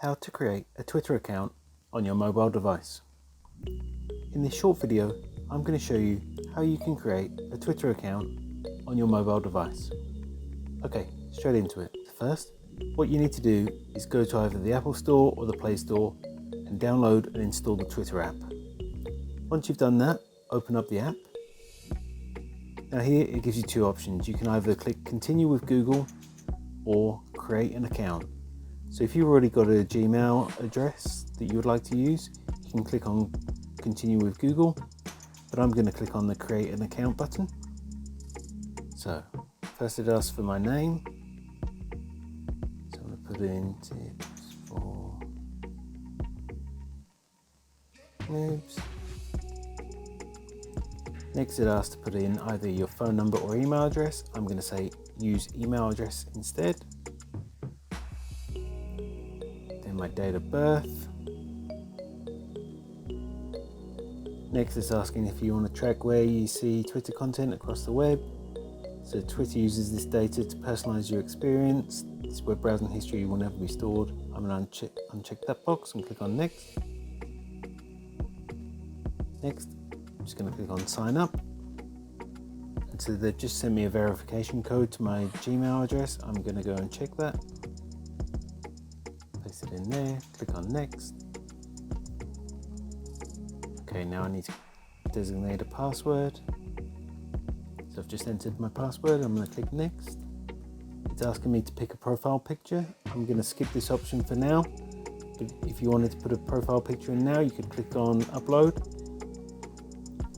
How to create a Twitter account on your mobile device. In this short video, I'm going to show you how you can create a Twitter account on your mobile device. Okay, straight into it. First, what you need to do is go to either the Apple Store or the Play Store and download and install the Twitter app. Once you've done that, open up the app. Now here it gives you two options. You can either click continue with Google or create an account. So if you've already got a Gmail address that you would like to use, you can click on continue with Google, but I'm going to click on the create an account button. So first it asks for my name. So I'm going to put in tips for noobs. Next it asks to put in either your phone number or email address. I'm going to say use email address instead. Then my date of birth. Next it's asking if you want to track where you see Twitter content across the web. So Twitter uses this data to personalize your experience. This web browsing history will never be stored. I'm going to uncheck that box and click on next. Next, I'm just going to click on sign up. And so they've just sent me a verification code to my Gmail address. I'm going to go and check that. Paste it in there, click on next. Okay, now I need to designate a password. So I've just entered my password. I'm going to click next. It's asking me to pick a profile picture. I'm going to skip this option for now. But if you wanted to put a profile picture in now, you could click on upload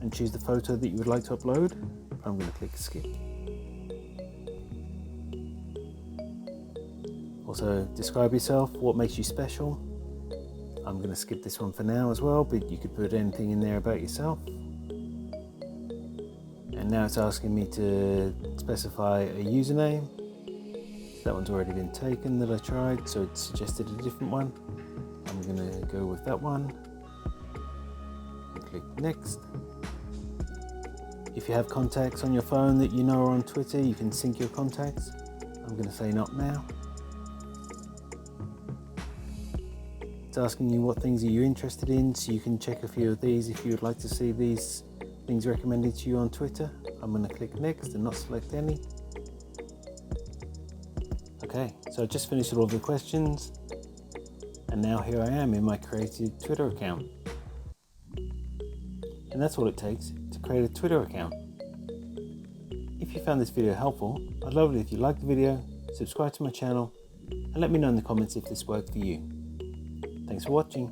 and choose the photo that you would like to upload. I'm going to click skip. Also, describe yourself, what makes you special. I'm going to skip this one for now as well, but you could put anything in there about yourself. And now it's asking me to specify a username. That one's already been taken that I tried, so it suggested a different one. I'm going to go with that one. And click next. If you have contacts on your phone that you know are on Twitter, you can sync your contacts. I'm going to say not now. It's asking you what things are you interested in, so you can check a few of these if you would like to see these things recommended to you on Twitter. I'm going to click next and not select any. Okay, so I just finished all of the questions, and now here I am in my created Twitter account. And that's all it takes to create a Twitter account. If you found this video helpful, I'd love it if you liked the video, subscribe to my channel, and let me know in the comments if this worked for you. Thanks for watching.